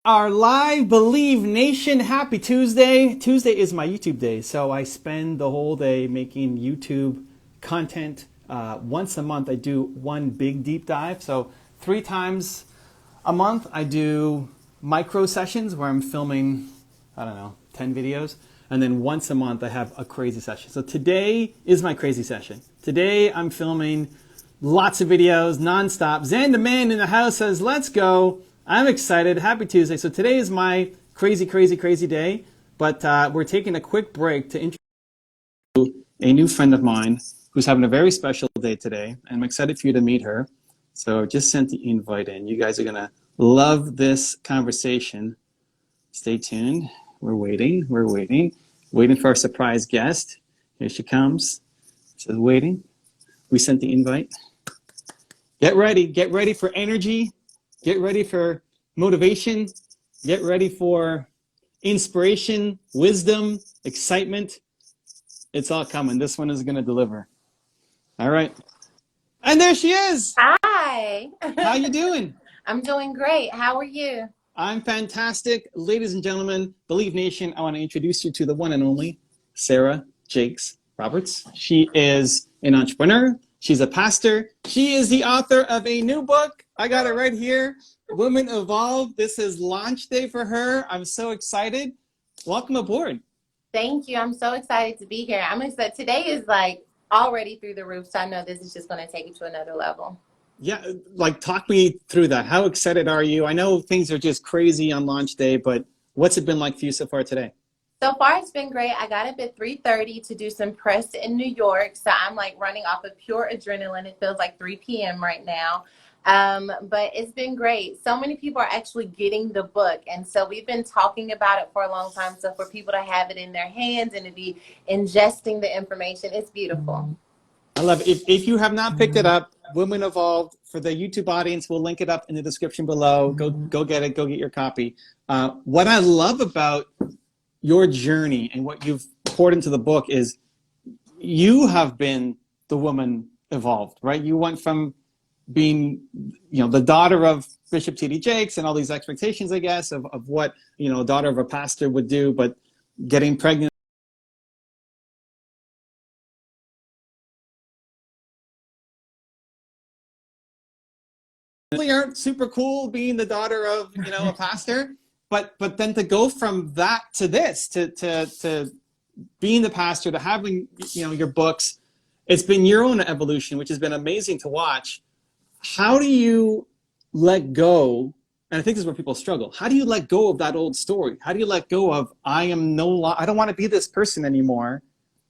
Our live Believe Nation, happy Tuesday. Tuesday is my YouTube day, so I spend the whole day making YouTube content. Once a month, I do one big deep dive. So 3 times a month, I do micro sessions where I'm filming, I don't know, 10 videos. And then once a month, I have a crazy session. So today is my crazy session. Today, I'm filming lots of videos, nonstop. Zan the man in the house says, let's go. I'm excited. Happy Tuesday. So today is my crazy, crazy, crazy day. But we're taking a quick break to introduce a new friend of mine who's having a very special day today. And I'm excited for you to meet her. So just sent the invite in. You guys are going to love this conversation. Stay tuned. We're waiting. We're waiting. Waiting for our surprise guest. Here she comes. She's waiting. We sent the invite. Get ready. Get ready for energy. Get ready for motivation. Get ready for inspiration, wisdom, excitement. It's all coming. This one is going to deliver. All right. And there she is. Hi. How you doing? I'm doing great. How are you? I'm fantastic. Ladies and gentlemen, Believe Nation, I want to introduce you to the one and only Sarah Jakes Roberts. She is an entrepreneur. She's a pastor. She is the author of a new book. I got it right here. Women Evolve. This is launch day for her. I'm so excited. Welcome aboard. Thank you. I'm so excited to be here. I'm excited. Today is like already through the roof, so I know this is just going to take it to another level. Yeah, like talk me through that. How excited are you? I know things are just crazy on launch day, but what's it been like for you so far today? So far, it's been great. I got up at 3:30 to do some press in New York. So I'm like running off of pure adrenaline. It feels like 3 p.m. right now. But it's been great. So many people are actually getting the book. And so we've been talking about it for a long time. So for people to have it in their hands and to be ingesting the information, it's beautiful. I love it. If you have not picked it up, Women Evolved, for the YouTube audience, we'll link it up in the description below. Go get it. Go get your copy. What I love about your journey and what you've poured into the book is you have been the woman evolved, right? You went from being, the daughter of Bishop T.D. Jakes and all these expectations, I guess, of what, a daughter of a pastor would do, but getting pregnant. Really aren't super cool being the daughter of, a pastor, but then to go from that to this, to being the pastor, to having, your books, it's been your own evolution, which has been amazing to watch. How do you let go? And I think this is where people struggle. How do you let go of that old story? How do you let go of, I don't want to be this person anymore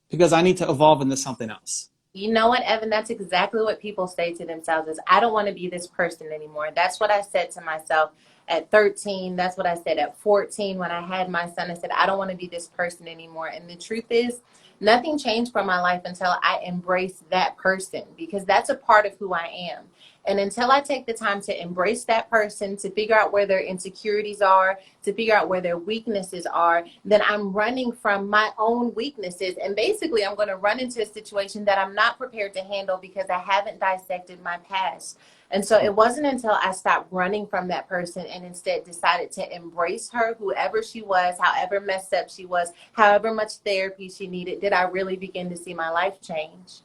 because I need to evolve into something else? You know what, Evan? That's exactly what people say to themselves is, I don't want to be this person anymore. That's what I said to myself at 13. That's what I said at 14 when I had my son. I said, I don't want to be this person anymore. And the truth is, nothing changed for my life until I embraced that person, because that's a part of who I am. And until I take the time to embrace that person, to figure out where their insecurities are, to figure out where their weaknesses are, then I'm running from my own weaknesses. And basically, I'm going to run into a situation that I'm not prepared to handle because I haven't dissected my past. And so it wasn't until I stopped running from that person and instead decided to embrace her, whoever she was, however messed up she was, however much therapy she needed, did I really begin to see my life change.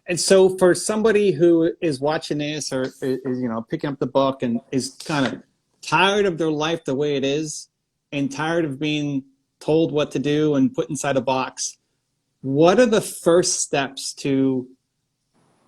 And so for somebody who is watching this or is, picking up the book and is kind of tired of their life the way it is and tired of being told what to do and put inside a box, what are the first steps to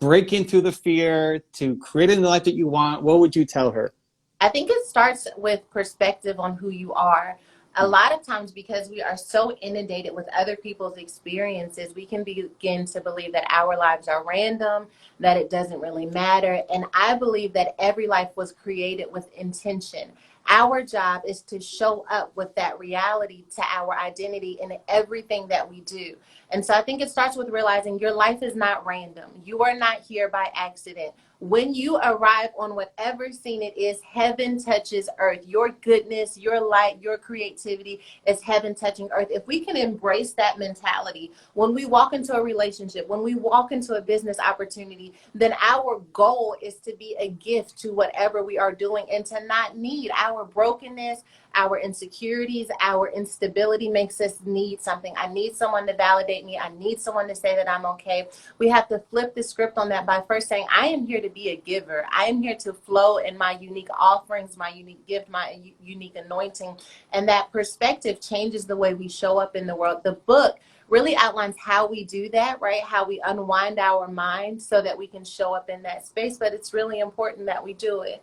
breaking through the fear, to creating the life that you want? What would you tell her? I think it starts with perspective on who you are. A lot of times, because we are so inundated with other people's experiences, we can begin to believe that our lives are random, that it doesn't really matter. And I believe that every life was created with intention. Our job is to show up with that reality to our identity in everything that we do. And so I think it starts with realizing your life is not random. You are not here by accident. When you arrive on whatever scene it is, heaven touches earth. Your goodness, your light, your creativity is heaven touching earth. If we can embrace that mentality, when we walk into a relationship, when we walk into a business opportunity, then our goal is to be a gift to whatever we are doing, and to not need our brokenness, our insecurities, our instability makes us need something. I need someone to validate me. I need someone to say that I'm okay. We have to flip the script on that by first saying, I am here to be a giver. I am here to flow in my unique offerings, my unique gift, my unique anointing. And that perspective changes the way we show up in the world. The book really outlines how we do that, right? How we unwind our mind so that we can show up in that space. But it's really important that we do it.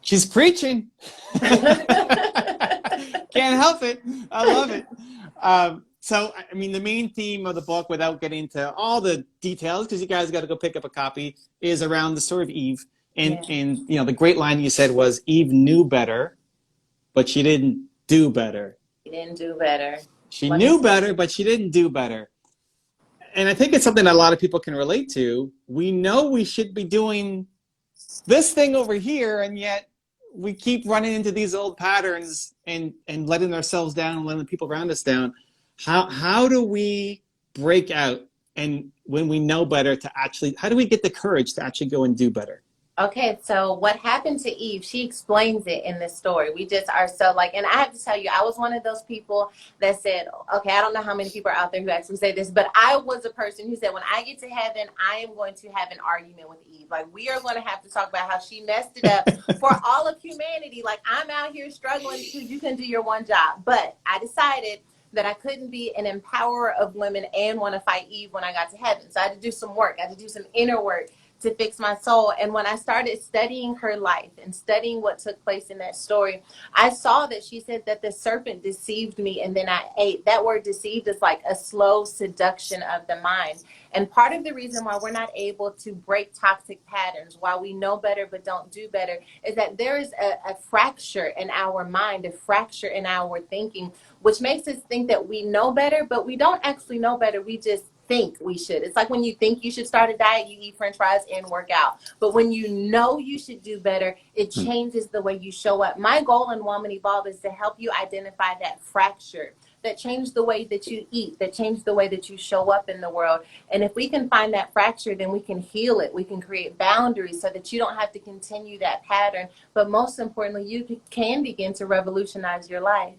She's preaching. Can't help it. I love it. So, I mean, the main theme of the book, without getting into all the details, because you guys got to go pick up a copy, is around the story of Eve. And you know, the great line you said was, Eve knew better, but she didn't do better. She didn't do better. She knew better, but she didn't do better. And I think it's something that a lot of people can relate to. We know we should be doing this thing over here, and yet we keep running into these old patterns and letting ourselves down and letting the people around us down. How do we break out, and when we know better, to actually, how do we get the courage to actually go and do better? Okay, so what happened to Eve, she explains it in this story. We just are so like, and I have to tell you, I was one of those people that said, okay, I don't know how many people are out there who actually say this, but I was a person who said, when I get to heaven, I am going to have an argument with Eve. Like, we are going to have to talk about how she messed it up for all of humanity. Like, I'm out here struggling because you can do your one job. But I decided that I couldn't be an empowerer of women and want to fight Eve when I got to heaven. So I had to do some work. I had to do some inner work to fix my soul. And when I started studying her life and studying what took place in that story, I saw that she said that the serpent deceived me and then I ate. That word deceived is like a slow seduction of the mind. And part of the reason why we're not able to break toxic patterns, why we know better but don't do better, is that there is a fracture in our mind, a fracture in our thinking, which makes us think that we know better, but we don't actually know better. We just think we should. It's like when you think you should start a diet, you eat French fries and work out. But when you know you should do better, it changes the way you show up. My goal in Woman Evolve is to help you identify that fracture that changed the way that you eat, that changed the way that you show up in the world. And if we can find that fracture, then we can heal it. We can create boundaries so that you don't have to continue that pattern. But most importantly, you can begin to revolutionize your life.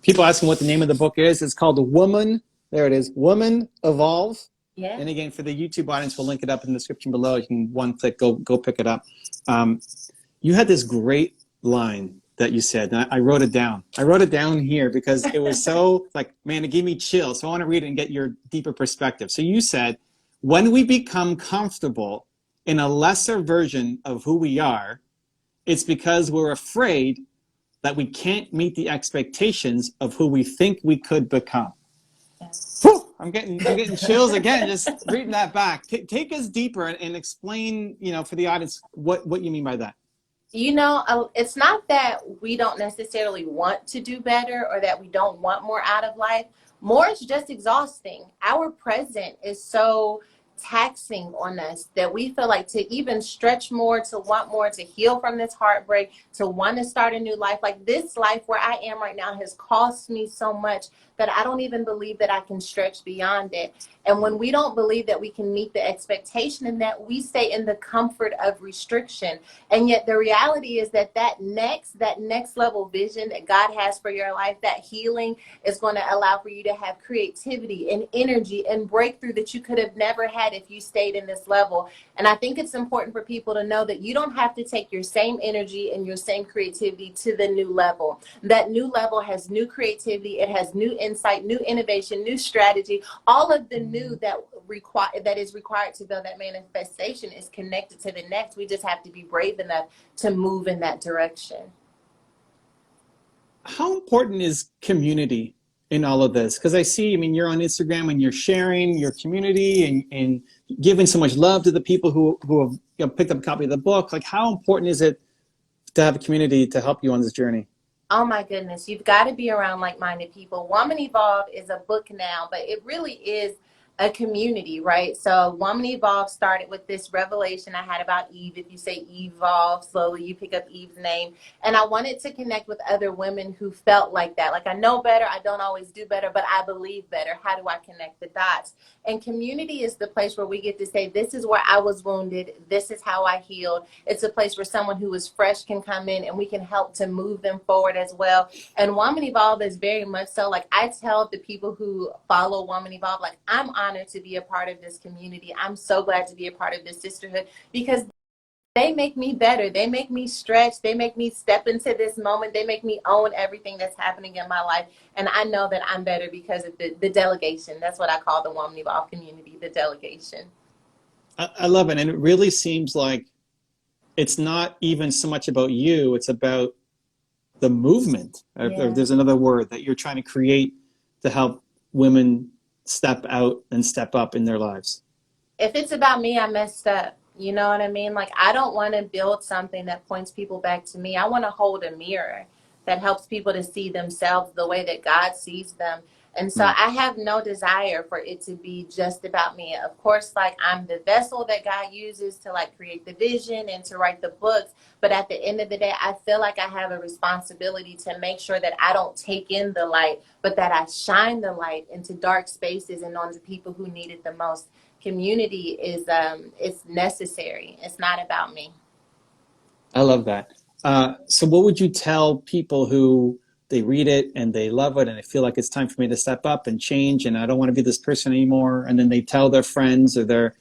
People asking what the name of the book is. It's called Woman. There it is, Woman Evolve. Yeah. And again, for the YouTube audience, we'll link it up in the description below. You can one click, go pick it up. You had this great line that you said, and I wrote it down. I wrote it down here because it was so like, man, it gave me chills. So I want to read it and get your deeper perspective. So you said, when we become comfortable in a lesser version of who we are, it's because we're afraid that we can't meet the expectations of who we think we could become. Whew, I'm getting chills again just reading that back. Take us deeper and explain, you know, for the audience what you mean by that. You know, it's not that we don't necessarily want to do better or that we don't want more out of life. More is just exhausting. Our present is so taxing on us that we feel like to even stretch more, to want more, to heal from this heartbreak, to want to start a new life. Like, this life where I am right now has cost me so much that I don't even believe that I can stretch beyond it. And when we don't believe that we can meet the expectation in that, we stay in the comfort of restriction. And yet the reality is that that next level vision that God has for your life, that healing, is going to allow for you to have creativity and energy and breakthrough that you could have never had if you stayed in this level. And I think it's important for people to know that you don't have to take your same energy and your same creativity to the new level. That new level has new creativity, it has new insight, new innovation, new strategy. All of the new that is required to build that manifestation is connected to the next. We just have to be brave enough to move in that direction. How important is community in all of this? Because I see, I mean, you're on Instagram and you're sharing your community and giving so much love to the people who have, you know, picked up a copy of the book. Like, how important is it to have a community to help you on this journey? Oh my goodness, you've got to be around like-minded people. Woman Evolve is a book now, but it really is A community, right? So Woman Evolve started with this revelation I had about Eve. If you say evolve slowly, you pick up Eve's name. And I wanted to connect with other women who felt like that. Like, I know better, I don't always do better, but I believe better. How do I connect the dots? And community is the place where we get to say, this is where I was wounded, this is how I healed. It's a place where someone who is fresh can come in and we can help to move them forward as well. And Woman Evolve is very much so, like, I tell the people who follow Woman Evolve, like, I'm honored to be a part of this community. I'm so glad to be a part of this sisterhood, because they make me better. They make me stretch. They make me step into this moment. They make me own everything that's happening in my life. And I know that I'm better because of the delegation. That's what I call the Woman Evolve community, the delegation. I love it. And it really seems like it's not even so much about you, it's about the movement. Yeah. There's another word that you're trying to create to help women step out and step up in their lives. If it's about me, I messed up. You know what I mean? Like, I don't want to build something that points people back to me. I want to hold a mirror that helps people to see themselves the way that God sees them. And so I have no desire for it to be just about me. Of course, like, I'm the vessel that God uses to, like, create the vision and to write the books. But at the end of the day, I feel like I have a responsibility to make sure that I don't take in the light, but that I shine the light into dark spaces and on the people who need it the most. Community is it's necessary. It's not about me. I love that. So what would you tell people who they read it and they love it and they feel like it's time for me to step up and change and I don't want to be this person anymore, and then they tell their friends or their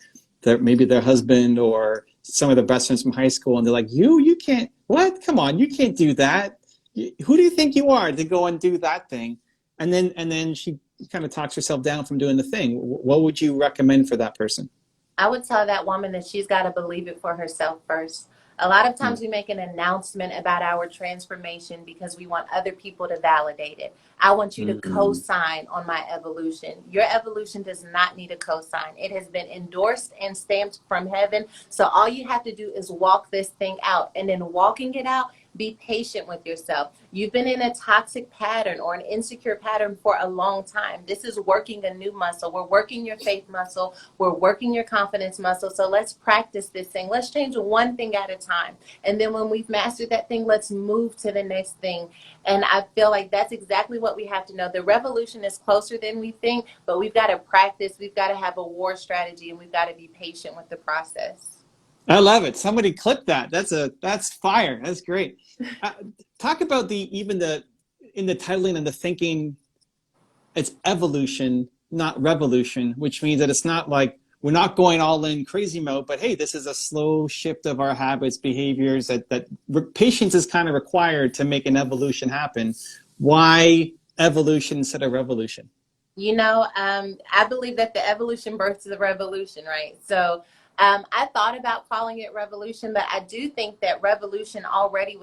maybe their husband or some of their best friends from high school, and they're like, you can't, what? Come on, you can't do that. Who do you think you are to go and do that thing? And then she kind of talks herself down from doing the thing. What would you recommend for that person? I would tell that woman that she's got to believe it for herself first. A lot of times we make an announcement about our transformation because we want other people to validate it. I want you to co-sign on my evolution. Your evolution does not need a co-sign. It has been endorsed and stamped from heaven. So all you have to do is walk this thing out. And in walking it out, be patient with yourself. You've been in a toxic pattern or an insecure pattern for a long time. This is working a new muscle. We're working your faith muscle. We're working your confidence muscle. So let's practice this thing. Let's change one thing at a time. And then when we've mastered that thing, let's move to the next thing. And I feel like that's exactly what we have to know. The revolution is closer than we think, but we've got to practice. We've got to have a war strategy, and we've got to be patient with the process. I love it. Somebody clip that. That's fire. That's great. Talk about in the titling and the thinking, it's evolution, not revolution, which means that it's not like we're not going all in crazy mode, but hey, this is a slow shift of our habits, behaviors that patience is kind of required to make an evolution happen. Why evolution instead of revolution? You know, I believe that the evolution births the revolution, right? So I thought about calling it revolution, but I do think that revolution already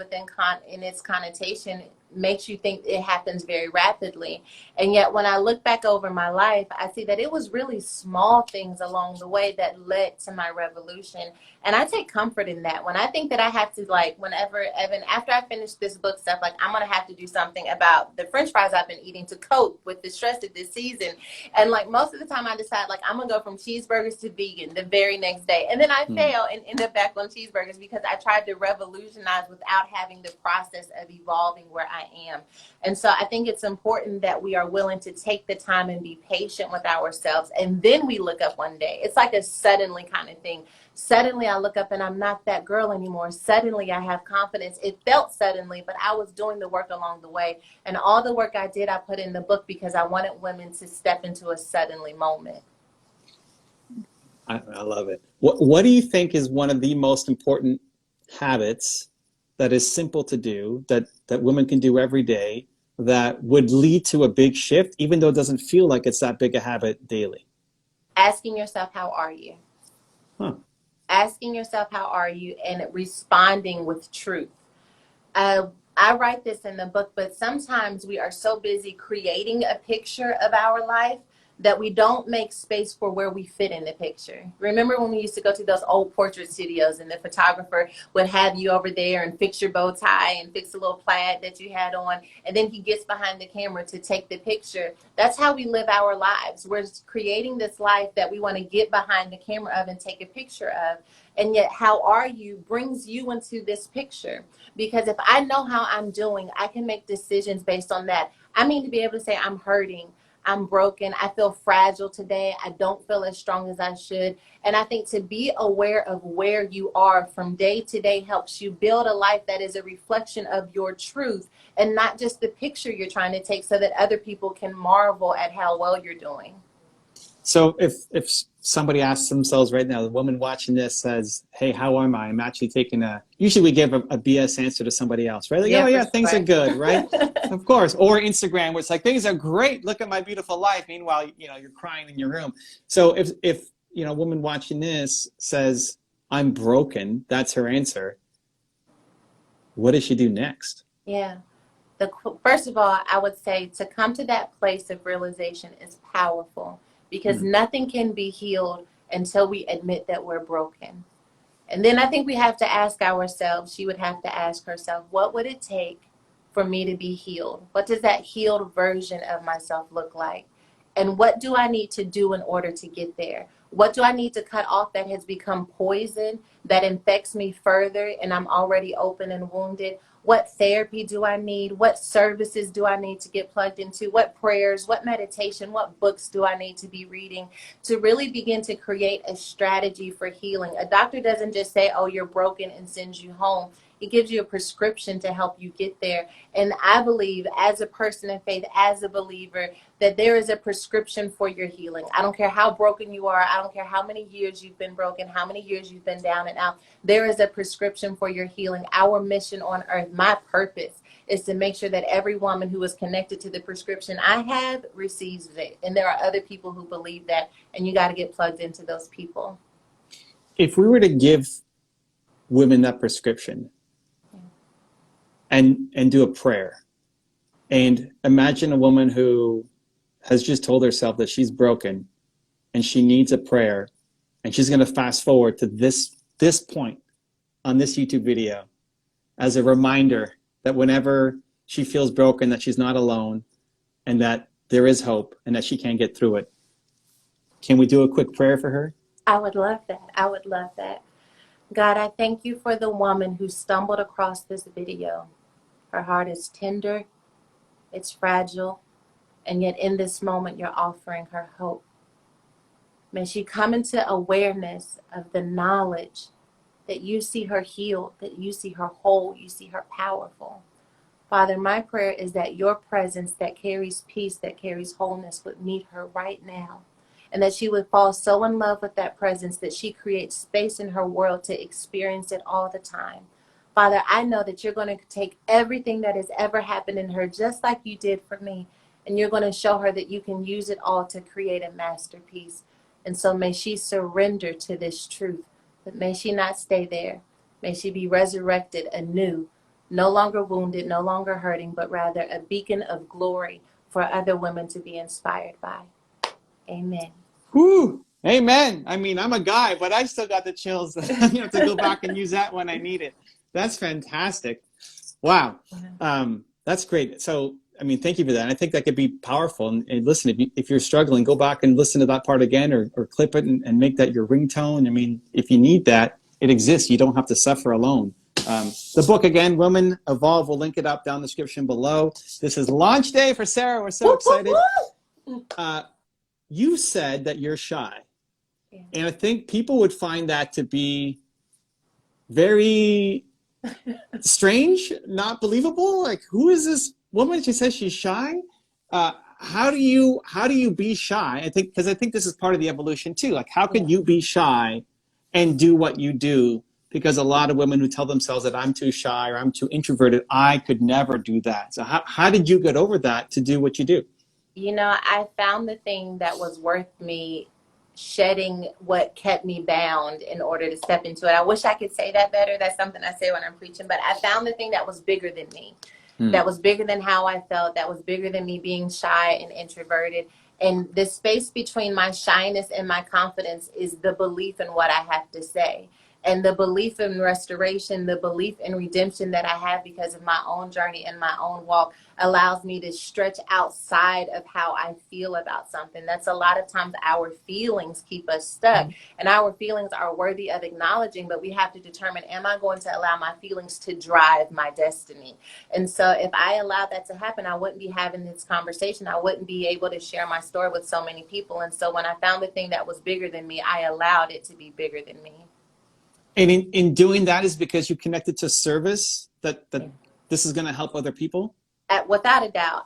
in its connotation makes you think it happens very rapidly. And yet when I look back over my life, I see that it was really small things along the way that led to my revolution. And I take comfort in that. When I think that I have to, like, whenever, Evan, after I finish this book stuff, like, I'm going to have to do something about the French fries I've been eating to cope with the stress of this season. And, like, most of the time I decide, like, I'm going to go from cheeseburgers to vegan the very next day. And then I fail and end up back on cheeseburgers because I tried to revolutionize without having the process of evolving where I am. And so I think it's important that we are willing to take the time and be patient with ourselves. And then we look up one day. It's like a suddenly kind of thing. Suddenly I look up and I'm not that girl anymore. Suddenly I have confidence. It felt suddenly, but I was doing the work along the way. And all the work I did, I put in the book because I wanted women to step into a suddenly moment. I love it. What do you think is one of the most important habits that is simple to do, that women can do every day, that would lead to a big shift, even though it doesn't feel like it's that big a habit daily? Asking yourself, how are you? Huh. Asking yourself, how are you? And responding with truth. I write this in the book, but sometimes we are so busy creating a picture of our life that we don't make space for where we fit in the picture. Remember when we used to go to those old portrait studios and the photographer would have you over there and fix your bow tie and fix a little plaid that you had on, and then he gets behind the camera to take the picture. That's how we live our lives. We're creating this life that we want to get behind the camera of and take a picture of. And yet, how are you brings you into this picture. Because if I know how I'm doing, I can make decisions based on that. I mean, to be able to say I'm hurting, I'm broken, I feel fragile today, I don't feel as strong as I should. And I think to be aware of where you are from day to day helps you build a life that is a reflection of your truth and not just the picture you're trying to take so that other people can marvel at how well you're doing. So if somebody asks themselves right now, the woman watching this says, hey, how am I? I'm actually taking usually we give a BS answer to somebody else, right? Like, yeah, things are good, right? Of course. Or Instagram, where it's like, things are great. Look at my beautiful life. Meanwhile, you're crying in your room. So if a woman watching this says, I'm broken, that's her answer. What does she do next? Yeah. First of all, I would say to come to that place of realization is powerful. Because nothing can be healed until we admit that we're broken. And then I think we have to ask ourselves, she would have to ask herself, what would it take for me to be healed? What does that healed version of myself look like? And what do I need to do in order to get there? What do I need to cut off that has become poison, that infects me further, and I'm already open and wounded? What therapy do I need? What services do I need to get plugged into? What prayers, what meditation, what books do I need to be reading to really begin to create a strategy for healing? A doctor doesn't just say, oh, you're broken and sends you home. It gives you a prescription to help you get there. And I believe as a person in faith, as a believer, that there is a prescription for your healing. I don't care how broken you are. I don't care how many years you've been broken, how many years you've been down and out. There is a prescription for your healing. Our mission on earth, my purpose, is to make sure that every woman who is connected to the prescription I have receives it. And there are other people who believe that, and you got to get plugged into those people. If we were to give women that prescription and do a prayer, and imagine a woman who has just told herself that she's broken and she needs a prayer, and she's going to fast forward to this point on this YouTube video as a reminder that whenever she feels broken, that she's not alone and that there is hope and that she can get through it. Can we do a quick prayer for her? I would love that. I would love that. God, I thank you for the woman who stumbled across this video. Her heart is tender, it's fragile, and yet in this moment you're offering her hope. May she come into awareness of the knowledge that you see her healed, that you see her whole, you see her powerful. Father, my prayer is that your presence that carries peace, that carries wholeness would meet her right now. And that she would fall so in love with that presence that she creates space in her world to experience it all the time. Father, I know that you're going to take everything that has ever happened in her, just like you did for me, and you're going to show her that you can use it all to create a masterpiece. And so may she surrender to this truth, but may she not stay there. May she be resurrected anew, no longer wounded, no longer hurting, but rather a beacon of glory for other women to be inspired by. Amen. Whew. Amen. I mean, I'm a guy, but I still got the chills to go back and use that when I need it. That's fantastic. Wow. That's great. So, I mean, thank you for that. I think that could be powerful. And listen, if you're struggling, go back and listen to that part again or clip it and make that your ringtone. I mean, if you need that, it exists. You don't have to suffer alone. The book, again, Women Evolve, we'll link it up down in the description below. This is launch day for Sarah. We're so excited. You said that you're shy. Yeah. And I think people would find that to be very strange, not believable. Like, who is this woman? She says she's shy. How do you be shy? I think this is part of the evolution too. Like, how can you be shy and do what you do? Because a lot of women who tell themselves that I'm too shy or I'm too introverted, I could never do that. So how did you get over that to do what you do? You know, I found the thing that was worth me shedding what kept me bound in order to step into it. I wish I could say that better. That's something I say when I'm preaching, but I found the thing that was bigger than me, that was bigger than how I felt, that was bigger than me being shy and introverted. And the space between my shyness and my confidence is the belief in what I have to say. And the belief in restoration, the belief in redemption that I have because of my own journey and my own walk allows me to stretch outside of how I feel about something. That's a lot of times our feelings keep us stuck, and our feelings are worthy of acknowledging, but we have to determine, am I going to allow my feelings to drive my destiny? And so if I allowed that to happen, I wouldn't be having this conversation. I wouldn't be able to share my story with so many people. And so when I found the thing that was bigger than me, I allowed it to be bigger than me. And in doing that is because you connected to service that this is going to help other people? Without a doubt.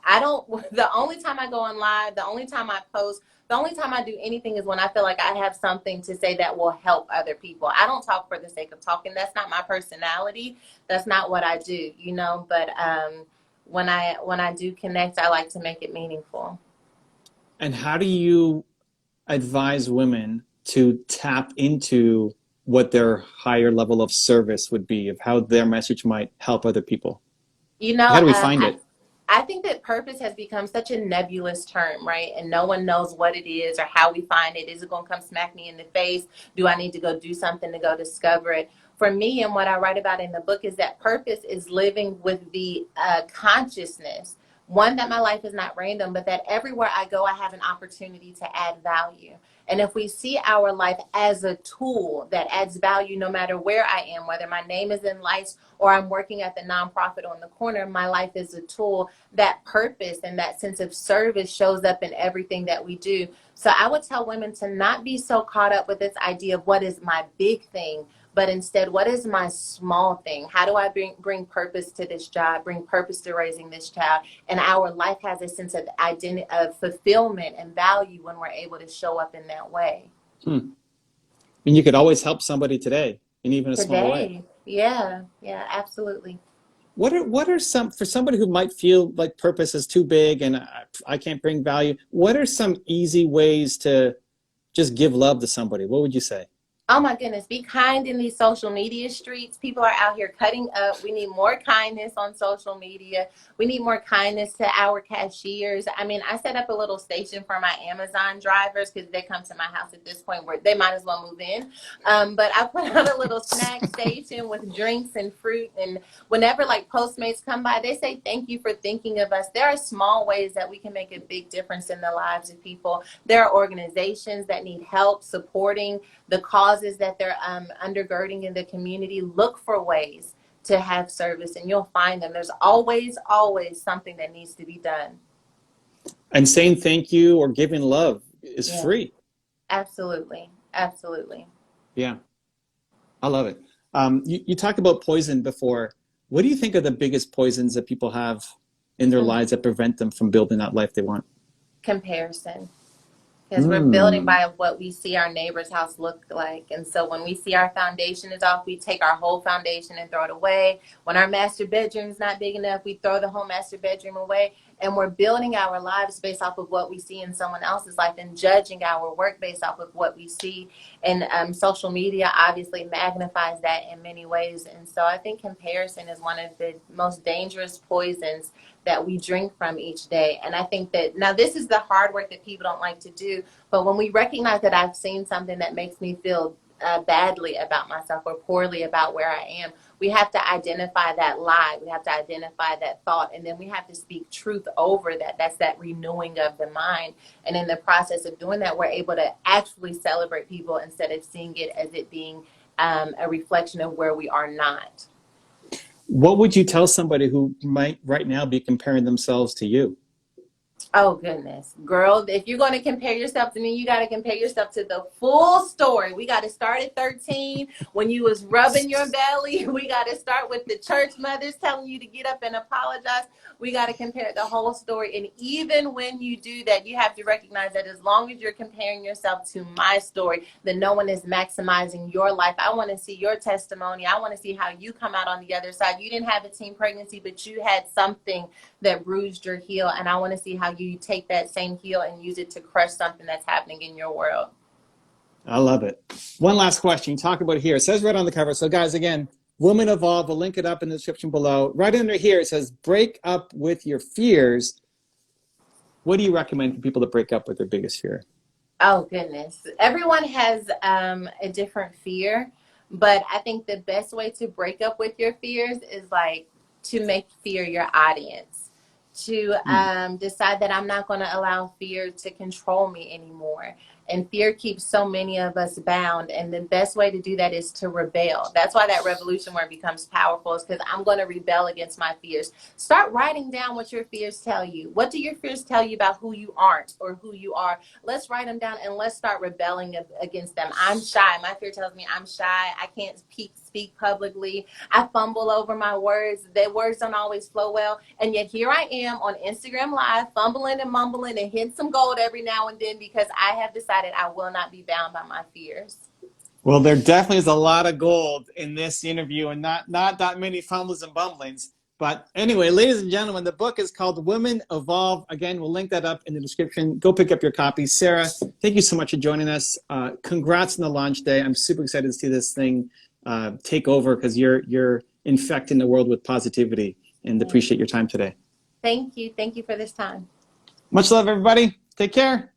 The only time I go on live, the only time I post, the only time I do anything is when I feel like I have something to say that will help other people. I don't talk for the sake of talking. That's not my personality. That's not what I do, but when I do connect, I like to make it meaningful. And how do you advise women to tap into what their higher level of service would be, of how their message might help other people? How do we find it? I think that purpose has become such a nebulous term, right? And no one knows what it is or how we find it. Is it going to come smack me in the face? Do I need to go do something to go discover it? For me, and what I write about in the book is that purpose is living with the consciousness, one, that my life is not random, but that everywhere I go, I have an opportunity to add value. And if we see our life as a tool that adds value, no matter where I am, whether my name is in lights or I'm working at the nonprofit on the corner, my life is a tool. That purpose and that sense of service shows up in everything that we do. So I would tell women to not be so caught up with this idea of what is my big thing, but instead, what is my small thing? How do I bring purpose to this job, bring purpose to raising this child? And our life has a sense of identity, of fulfillment and value when we're able to show up in that way. And you could always help somebody today in even a small way. Yeah, absolutely. What are some, for somebody who might feel like purpose is too big and I can't bring value, what are some easy ways to just give love to somebody? What would you say? Oh my goodness, be kind in these social media streets. People are out here cutting up. We need more kindness on social media. We need more kindness to our cashiers. I mean, I set up a little station for my Amazon drivers because they come to my house at this point where they might as well move in. But I put out a little snack station with drinks and fruit. And whenever like Postmates come by, they say, thank you for thinking of us. There are small ways that we can make a big difference in the lives of people. There are organizations that need help supporting the causes that they're undergirding in the community. Look for ways to have service and you'll find them. There's always something that needs to be done. And saying thank you or giving love is free. Absolutely. Yeah, I love it. You talked about poison before. What do you think are the biggest poisons that people have in their lives that prevent them from building that life they want? Comparison. Because we're building by what we see our neighbor's house look like. And so when we see our foundation is off, we take our whole foundation and throw it away. When our master bedroom is not big enough, we throw the whole master bedroom away. And we're building our lives based off of what we see in someone else's life and judging our work based off of what we see. And social media obviously magnifies that in many ways. And so I think comparison is one of the most dangerous poisons that we drink from each day. And I think that now this is the hard work that people don't like to do. But when we recognize that I've seen something that makes me feel badly about myself or poorly about where I am, we have to identify that lie. We have to identify that thought. And then we have to speak truth over that. That's that renewing of the mind. And in the process of doing that, we're able to actually celebrate people instead of seeing it as it being a reflection of where we are not. What would you tell somebody who might right now be comparing themselves to you? Oh, goodness. Girl, if you're going to compare yourself to me, you got to compare yourself to the full story. We got to start at 13 when you was rubbing your belly. We got to start with the church mothers telling you to get up and apologize. We got to compare the whole story. And even when you do that, you have to recognize that as long as you're comparing yourself to my story, then no one is maximizing your life. I want to see your testimony. I want to see how you come out on the other side. You didn't have a teen pregnancy, but you had something that bruised your heel. And I want to see how you take that same heel and use it to crush something that's happening in your world. I love it. One last question. Talk about it here. It says right on the cover. So guys, again, Woman Evolve, we'll link it up in the description below. Right under here, it says, break up with your fears. what do you recommend for people to break up with their biggest fear? Oh, goodness. Everyone has a different fear, but I think the best way to break up with your fears is like to make fear your audience, to decide that I'm not going to allow fear to control me anymore. And fear keeps so many of us bound. And the best way to do that is to rebel. That's why that revolution word becomes powerful, is because I'm going to rebel against my fears. Start writing down what your fears tell you. What do your fears tell you about who you aren't or who you are? Let's write them down and let's start rebelling against them. I'm shy. My fear tells me I'm shy. I can't speak publicly. I fumble over my words. The words don't always flow well. And yet here I am on Instagram Live, fumbling and mumbling and hitting some gold every now and then, because I have decided I will not be bound by my fears. Well, there definitely is a lot of gold in this interview, and not that many fumbles and bumblings. But anyway, ladies and gentlemen, the book is called Women Evolve. Again, we'll link that up in the description. Go pick up your copy. Sarah, thank you so much for joining us. Congrats on the launch day. I'm super excited to see this thing take over, because you're infecting the world with positivity, and appreciate your time today. Thank you. Thank you for this time. Much love, everybody. Take care.